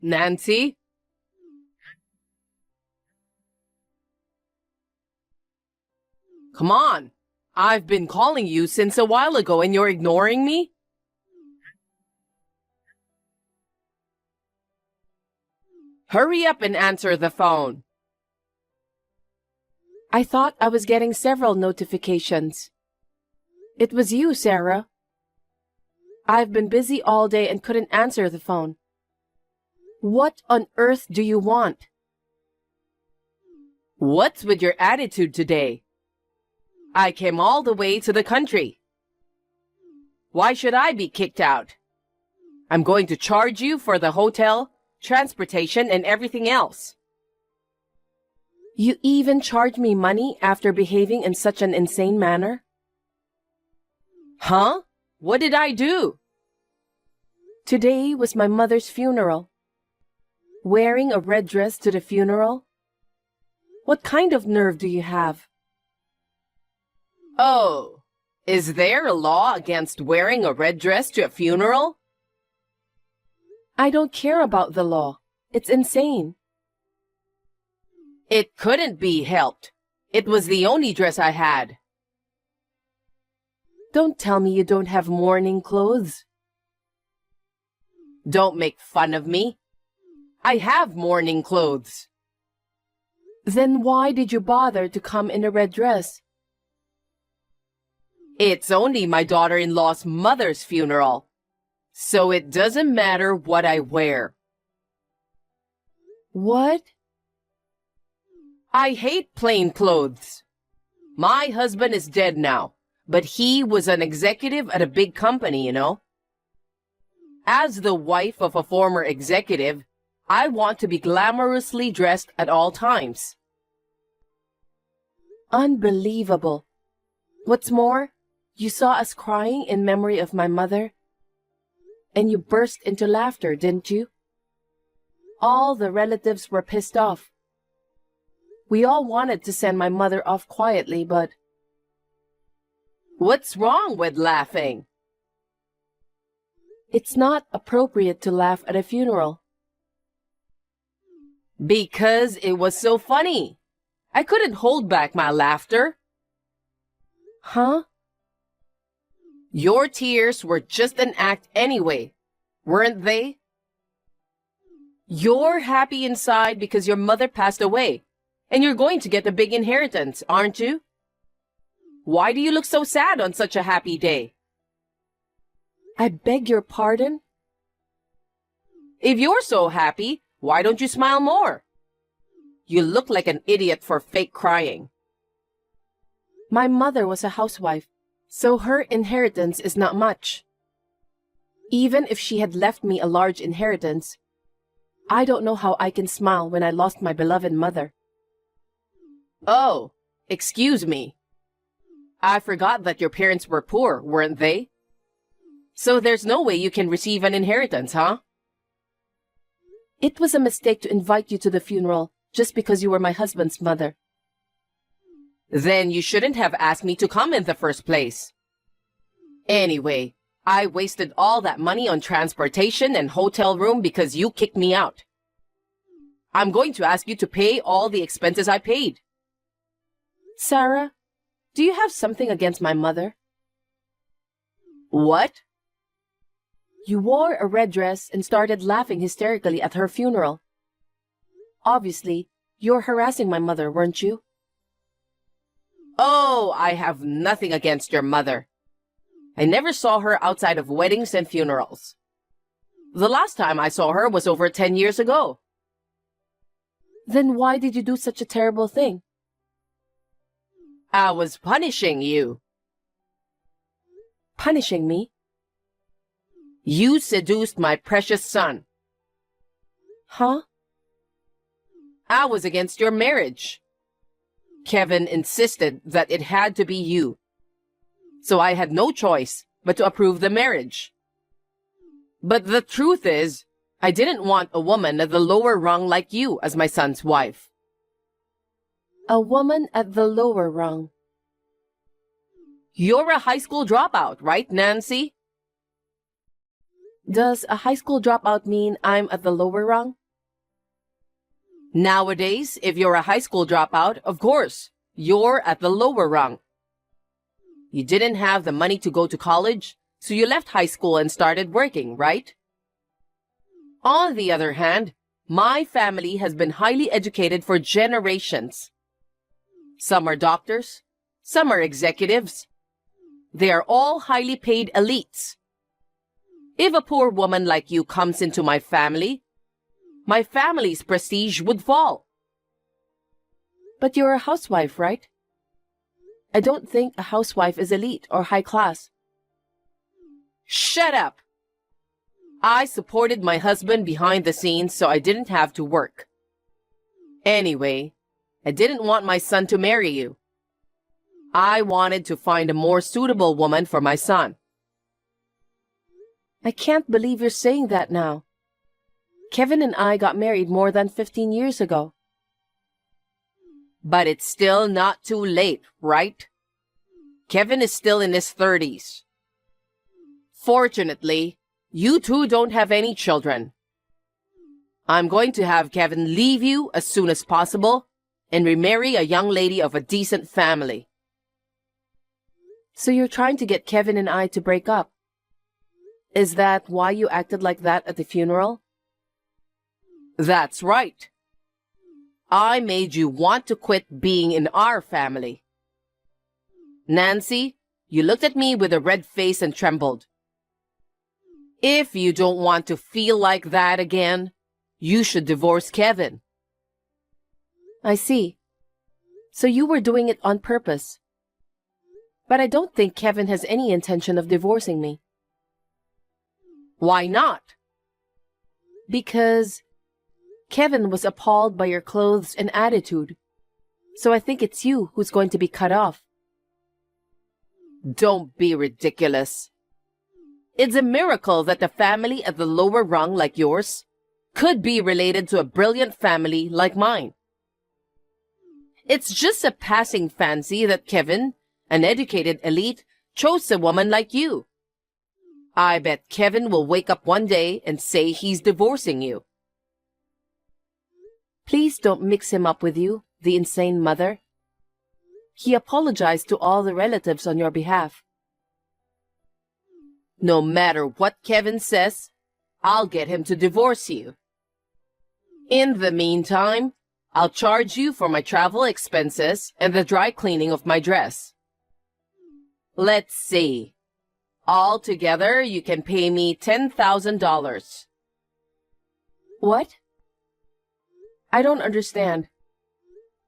Nancy? Come on. I've been calling you since a while ago and you're ignoring me? Hurry up and answer the phone. I thought I was getting several notifications. It was you, Sarah. I've been busy all day and couldn't answer the phone. What on earth do you want? What's with your attitude today? I came all the way to the country. Why should I be kicked out? I'm going to charge you for the hotel, transportation, and everything else. You even charge me money after behaving in such an insane manner? Huh? What did I do? Today was my mother's funeral. Wearing a red dress to the funeral? What kind of nerve do you have? Oh, is there a law against wearing a red dress to a funeral? I don't care about the law. It's insane. It couldn't be helped. It was the only dress I had. Don't tell me you don't have mourning clothes. Don't make fun of me. I have mourning clothes. Then why did you bother to come in a red dress? It's only my daughter-in-law's mother's funeral, so it doesn't matter what I wear. What? I hate plain clothes. My husband is dead now, but he was an executive at a big company, you know. As the wife of a former executive, I want to be glamorously dressed at all times. Unbelievable. What's more, you saw us crying in memory of my mother, and you burst into laughter, didn't you? All the relatives were pissed off. We all wanted to send my mother off quietly, but... What's wrong with laughing? It's not appropriate to laugh at a funeral. Because it was so funny. I couldn't hold back my laughter. Huh? Your tears were just an act anyway, weren't they? You're happy inside because your mother passed away, and you're going to get a big inheritance, aren't you? Why do you look so sad on such a happy day? I beg your pardon? If you're so happy, why don't you smile more? You look like an idiot for fake crying. My mother was a housewife, so her inheritance is not much. Even if she had left me a large inheritance, I don't know how I can smile when I lost my beloved mother. Oh, excuse me. I forgot that your parents were poor, weren't they? So there's no way you can receive an inheritance, huh? It was a mistake to invite you to the funeral just because you were my husband's mother. Then you shouldn't have asked me to come in the first place. Anyway, I wasted all that money on transportation and hotel room because you kicked me out. I'm going to ask you to pay all the expenses I paid. Sarah, do you have something against my mother? What? You wore a red dress and started laughing hysterically at her funeral. Obviously, you're harassing my mother, weren't you? Oh, I have nothing against your mother. I never saw her outside of weddings and funerals. The last time I saw her was over 10 years ago. Then why did you do such a terrible thing? I was punishing you. Punishing me? You seduced my precious son. Huh? I was against your marriage. Kevin insisted that it had to be you. So I had no choice but to approve the marriage. But the truth is, I didn't want a woman at the lower rung like you as my son's wife. A woman at the lower rung? You're a high school dropout, right, Nancy? Does a high school dropout mean I'm at the lower rung? Nowadays, if you're a high school dropout, of course, you're at the lower rung. You didn't have the money to go to college, so you left high school and started working, right? On the other hand, my family has been highly educated for generations. Some are doctors, some are executives. They are all highly paid elites. If a poor woman like you comes into my family's prestige would fall. But you're a housewife, right? I don't think a housewife is elite or high class. Shut up! I supported my husband behind the scenes so I didn't have to work. Anyway, I didn't want my son to marry you. I wanted to find a more suitable woman for my son. I can't believe you're saying that now. Kevin and I got married more than 15 years ago. But it's still not too late, right? Kevin is still in his 30s. Fortunately, you two don't have any children. I'm going to have Kevin leave you as soon as possible and remarry a young lady of a decent family. So you're trying to get Kevin and I to break up? Is that why you acted like that at the funeral? That's right. I made you want to quit being in our family. Nancy, you looked at me with a red face and trembled. If you don't want to feel like that again, you should divorce Kevin. I see. So you were doing it on purpose. But I don't think Kevin has any intention of divorcing me. Why not? Because Kevin was appalled by your clothes and attitude. So I think it's you who's going to be cut off. Don't be ridiculous. It's a miracle that a family at the lower rung like yours could be related to a brilliant family like mine. It's just a passing fancy that Kevin, an educated elite, chose a woman like you. I bet Kevin will wake up one day and say he's divorcing you. Please don't mix him up with you, the insane mother. He apologized to all the relatives on your behalf. No matter what Kevin says, I'll get him to divorce you. In the meantime, I'll charge you for my travel expenses and the dry cleaning of my dress. Let's see. Altogether, you can pay me $10,000. What? I don't understand.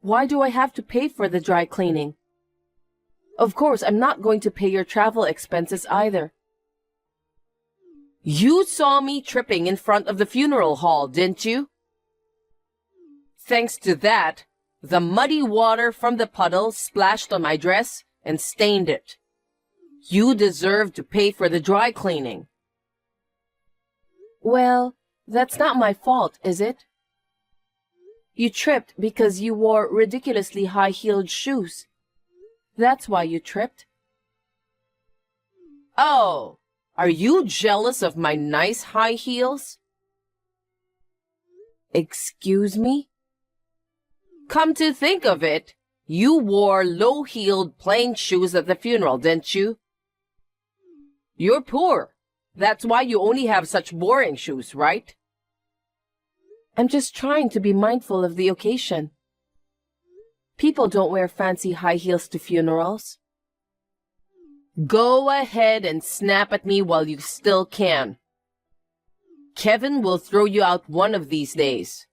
Why do I have to pay for the dry cleaning? Of course, I'm not going to pay your travel expenses either. You saw me tripping in front of the funeral hall, didn't you? Thanks to that, the muddy water from the puddle splashed on my dress and stained it. You deserve to pay for the dry cleaning. Well, that's not my fault, is it? You tripped because you wore ridiculously high-heeled shoes. That's why you tripped. Oh, are you jealous of my nice high heels? Excuse me? Come to think of it, you wore low-heeled plain shoes at the funeral, didn't you? You're poor. That's why you only have such boring shoes, right? I'm just trying to be mindful of the occasion. People don't wear fancy high heels to funerals. Go ahead and snap at me while you still can. Kevin will throw you out one of these days.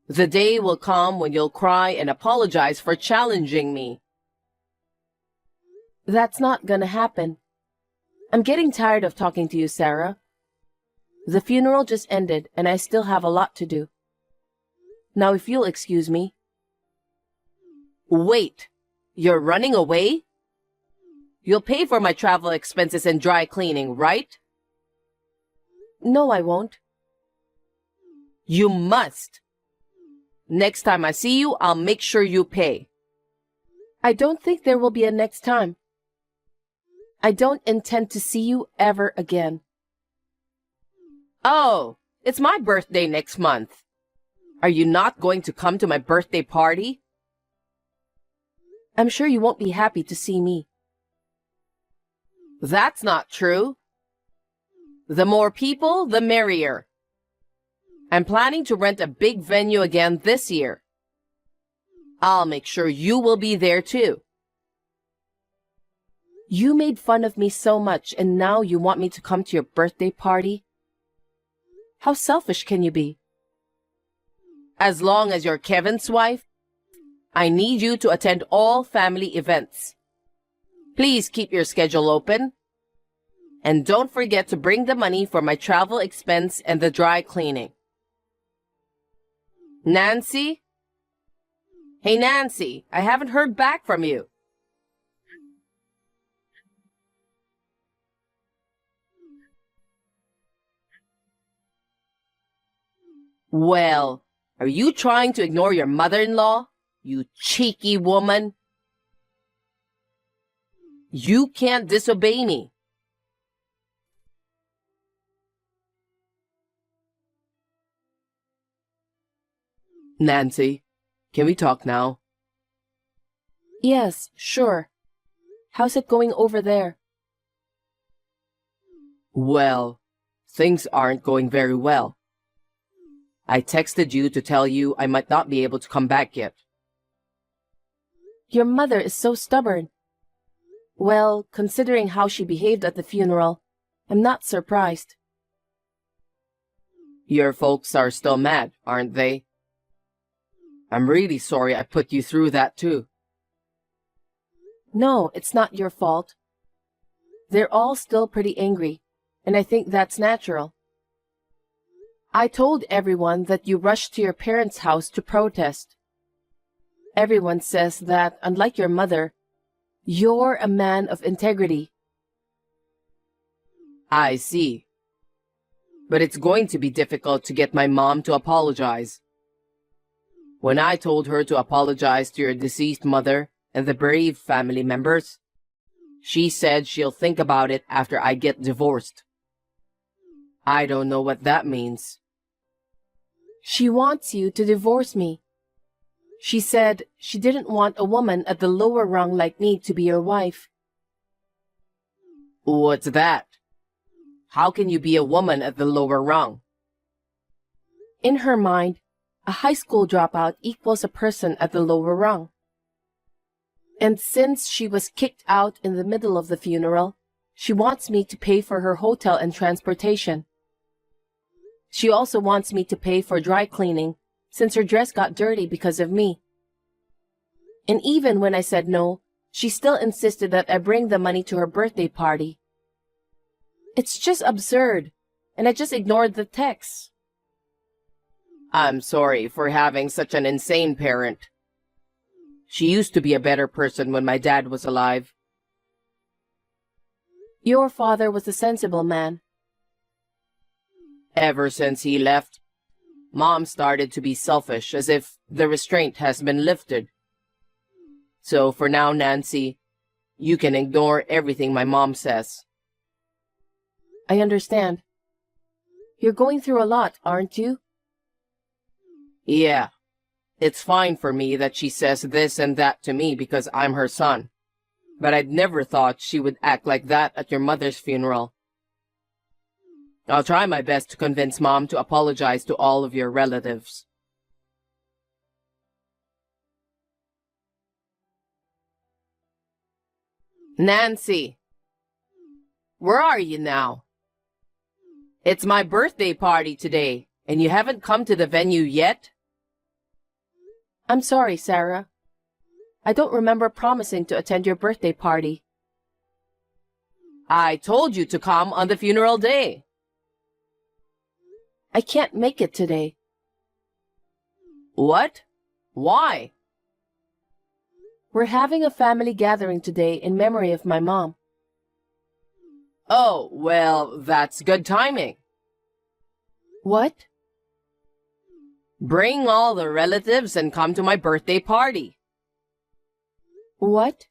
The day will come when you'll cry and apologize for challenging me. That's not gonna happen. I'm getting tired of talking to you, Sarah. The funeral just ended and I still have a lot to do. Now if you'll excuse me. Wait, you're running away? You'll pay for my travel expenses and dry cleaning, right? No, I won't. You must. Next time I see you, I'll make sure you pay. I don't think there will be a next time. I don't intend to see you ever again. Oh, it's my birthday next month. Are you not going to come to my birthday party? I'm sure you won't be happy to see me. That's not true. The more people, the merrier. I'm planning to rent a big venue again this year. I'll make sure you will be there too. You made fun of me so much and now you want me to come to your birthday party? How selfish can you be? As long as you're Kevin's wife, I need you to attend all family events. Please keep your schedule open. And don't forget to bring the money for my travel expense and the dry cleaning. Nancy? Hey, Nancy, I haven't heard back from you. Well, are you trying to ignore your mother-in-law, you cheeky woman? You can't disobey me. Nancy, can we talk now? Yes, sure. How's it going over there? Well, things aren't going very well. I texted you to tell you I might not be able to come back yet. Your mother is so stubborn. Well, considering how she behaved at the funeral, I'm not surprised. Your folks are still mad, aren't they? I'm really sorry I put you through that too. No, it's not your fault. They're all still pretty angry, and I think that's natural. I told everyone that you rushed to your parents' house to protest. Everyone says that, unlike your mother, you're a man of integrity. I see. But it's going to be difficult to get my mom to apologize. When I told her to apologize to your deceased mother and the bereaved family members, she said she'll think about it after I get divorced. I don't know what that means. She wants you to divorce me. She said she didn't want a woman at the lower rung like me to be your wife. What's that? How can you be a woman at the lower rung? In her mind, a high school dropout equals a person at the lower rung. And since she was kicked out in the middle of the funeral, she wants me to pay for her hotel and transportation. She also wants me to pay for dry cleaning since her dress got dirty because of me. And even when I said no, she still insisted that I bring the money to her birthday party. It's just absurd, and I just ignored the text. I'm sorry for having such an insane parent. She used to be a better person when my dad was alive. Your father was a sensible man. Ever since he left, Mom started to be selfish, as if the restraint has been lifted. So for now, Nancy, you can ignore everything my mom says. I understand. You're going through a lot, aren't you? Yeah. It's fine for me that she says this and that to me because I'm her son. But I'd never thought she would act like that at your mother's funeral. I'll try my best to convince Mom to apologize to all of your relatives. Nancy! Where are you now? It's my birthday party today, and you haven't come to the venue yet? I'm sorry, Sarah. I don't remember promising to attend your birthday party. I told you to come on the funeral day. I can't make it today. What? Why? We're having a family gathering today in memory of my mom. Oh, well, that's good timing. What? Bring all the relatives and come to my birthday party. What?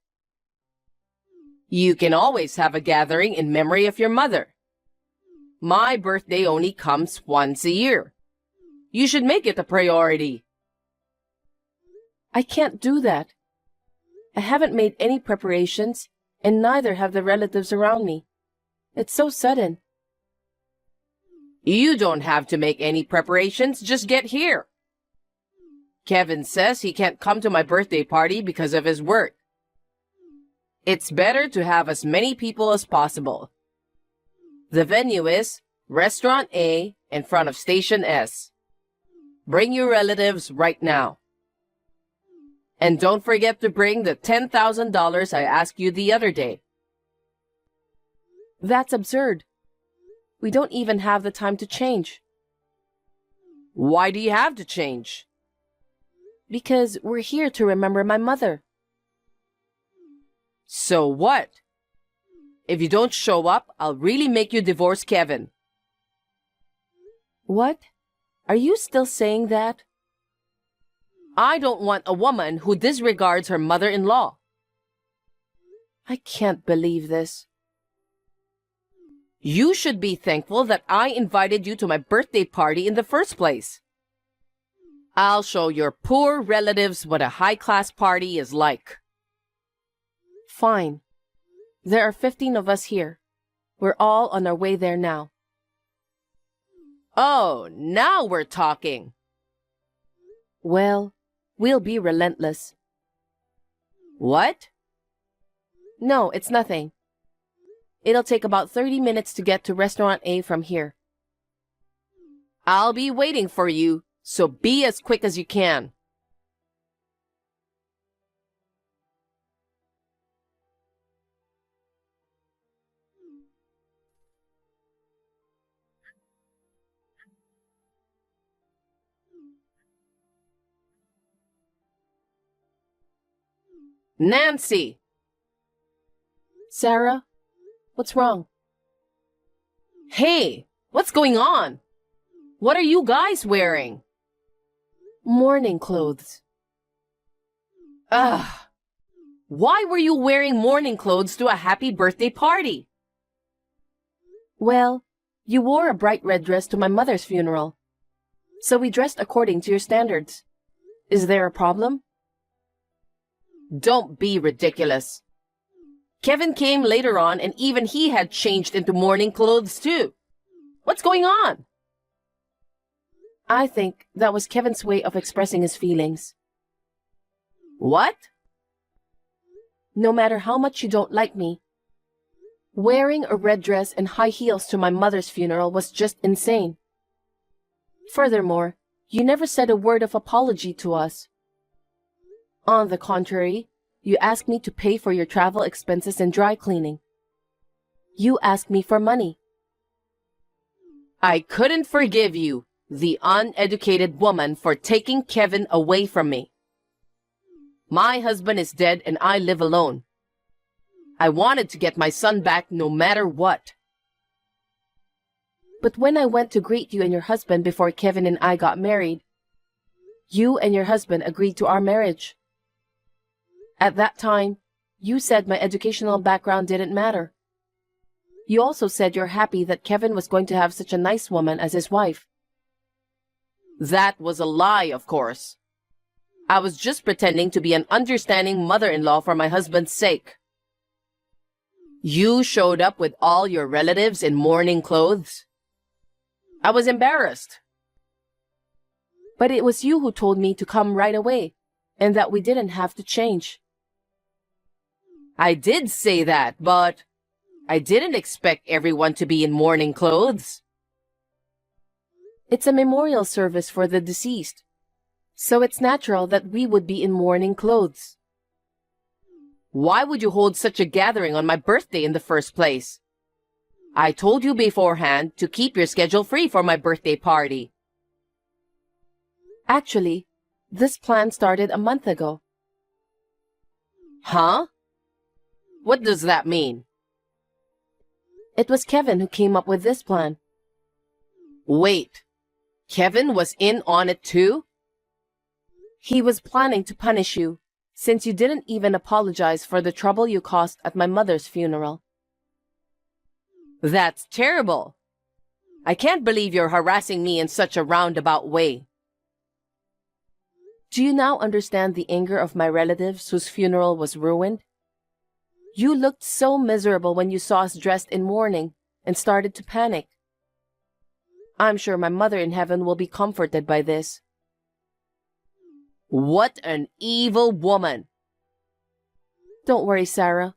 You can always have a gathering in memory of your mother. My birthday only comes once a year. You should make it a priority. I can't do that. I haven't made any preparations, and neither have the relatives around me. It's so sudden. You don't have to make any preparations, just get here. Kevin says he can't come to my birthday party because of his work. It's better to have as many people as possible. The venue is Restaurant A in front of Station S. Bring your relatives right now. And don't forget to bring the $10,000 I asked you the other day. That's absurd. We don't even have the time to change. Why do you have to change? Because we're here to remember my mother. So what? If you don't show up, I'll really make you divorce Kevin. What? Are you still saying that? I don't want a woman who disregards her mother-in-law. I can't believe this. You should be thankful that I invited you to my birthday party in the first place. I'll show your poor relatives what a high-class party is like. Fine. There are 15 of us here. We're all on our way there now. Oh, now we're talking. Well, we'll be relentless. What? No, it's nothing. It'll take about 30 minutes to get to Restaurant A from here. I'll be waiting for you, so be as quick as you can. Nancy! Sarah, what's wrong? Hey, what's going on? What are you guys wearing? Mourning clothes. Ugh. Why were you wearing mourning clothes to a happy birthday party? Well, you wore a bright red dress to my mother's funeral. So we dressed according to your standards. Is there a problem? Don't be ridiculous. Kevin came later on and even he had changed into mourning clothes too. What's going on? I think that was Kevin's way of expressing his feelings. What? No matter how much you don't like me, wearing a red dress and high heels to my mother's funeral was just insane. Furthermore, you never said a word of apology to us. On the contrary, you asked me to pay for your travel expenses and dry cleaning. You asked me for money. I couldn't forgive you, the uneducated woman, for taking Kevin away from me. My husband is dead and I live alone. I wanted to get my son back no matter what. But when I went to greet you and your husband before Kevin and I got married, you and your husband agreed to our marriage. At that time, you said my educational background didn't matter. You also said you're happy that Kevin was going to have such a nice woman as his wife. That was a lie, of course. I was just pretending to be an understanding mother-in-law for my husband's sake. You showed up with all your relatives in mourning clothes. I was embarrassed. But it was you who told me to come right away, and that we didn't have to change. I did say that, but I didn't expect everyone to be in mourning clothes. It's a memorial service for the deceased, so it's natural that we would be in mourning clothes. Why would you hold such a gathering on my birthday in the first place? I told you beforehand to keep your schedule free for my birthday party. Actually, this plan started a month ago. Huh? What does that mean? It was Kevin who came up with this plan. Wait, Kevin was in on it too? He was planning to punish you, since you didn't even apologize for the trouble you caused at my mother's funeral. That's terrible. I can't believe you're harassing me in such a roundabout way. Do you now understand the anger of my relatives whose funeral was ruined? You looked so miserable when you saw us dressed in mourning and started to panic. I'm sure my mother in heaven will be comforted by this. What an evil woman! Don't worry, Sarah.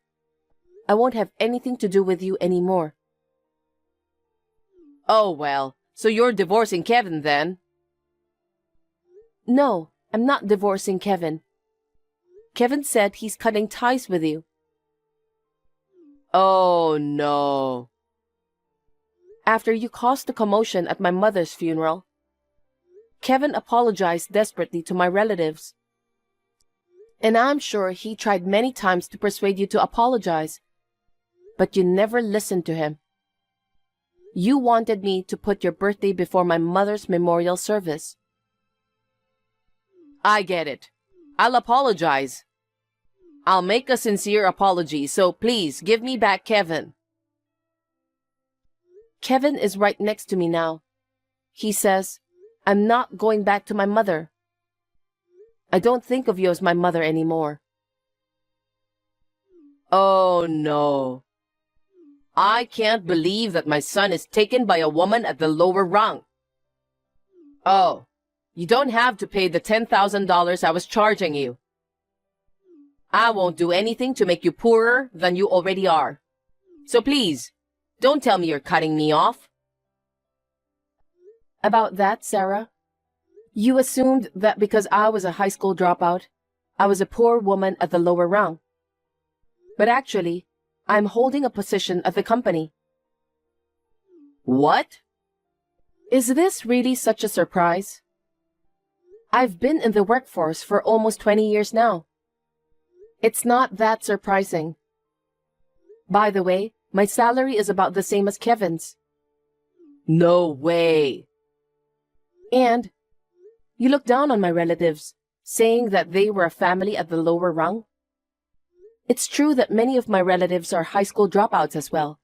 I won't have anything to do with you anymore. Oh well, so you're divorcing Kevin then? No, I'm not divorcing Kevin. Kevin said he's cutting ties with you. Oh no. After you caused the commotion at my mother's funeral, Kevin apologized desperately to my relatives. And I'm sure he tried many times to persuade you to apologize, but you never listened to him. You wanted me to put your birthday before my mother's memorial service. I get it. I'll apologize. I'll make a sincere apology, so please give me back Kevin. Kevin is right next to me now. He says, I'm not going back to my mother. I don't think of you as my mother anymore. Oh no. I can't believe that my son is taken by a woman at the lower rung. Oh, you don't have to pay the $10,000 I was charging you. I won't do anything to make you poorer than you already are. So please, don't tell me you're cutting me off. About that, Sarah, you assumed that because I was a high school dropout, I was a poor woman at the lower rung. But actually, I'm holding a position at the company. What? Is this really such a surprise? I've been in the workforce for almost 20 years now. It's not that surprising. By the way, my salary is about the same as Kevin's. No way. And you look down on my relatives, saying that they were a family at the lower rung. It's true that many of my relatives are high school dropouts as well.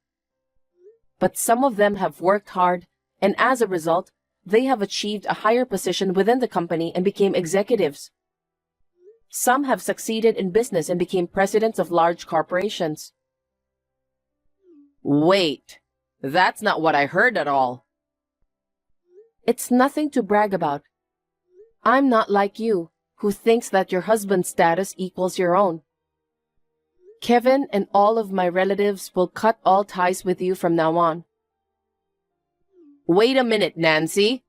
But some of them have worked hard, and as a result, they have achieved a higher position within the company and became executives. Some have succeeded in business and became presidents of large corporations. Wait, that's not what I heard at all. It's nothing to brag about. I'm not like you, who thinks that your husband's status equals your own. Kevin and all of my relatives will cut all ties with you from now on. Wait a minute, Nancy.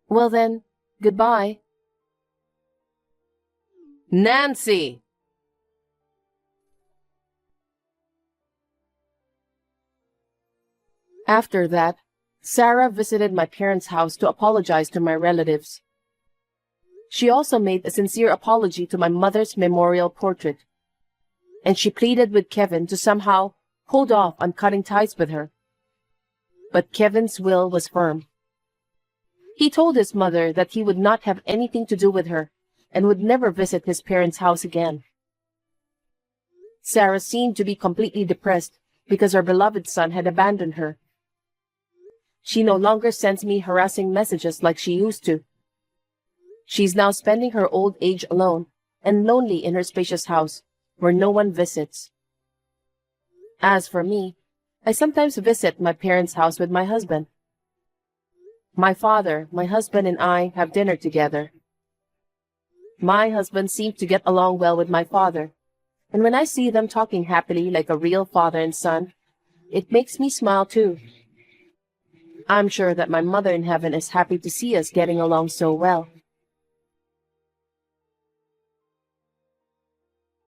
Well then, goodbye. Nancy! After that, Sarah visited my parents' house to apologize to my relatives. She also made a sincere apology to my mother's memorial portrait, and she pleaded with Kevin to somehow hold off on cutting ties with her. But Kevin's will was firm. He told his mother that he would not have anything to do with her and would never visit his parents' house again. Sarah seemed to be completely depressed because her beloved son had abandoned her. She no longer sends me harassing messages like she used to. She's now spending her old age alone and lonely in her spacious house, where no one visits. As for me, I sometimes visit my parents' house with my husband. My father, my husband, and I have dinner together. My husband seems to get along well with my father, and when I see them talking happily like a real father and son, it makes me smile too. I'm sure that my mother in heaven is happy to see us getting along so well.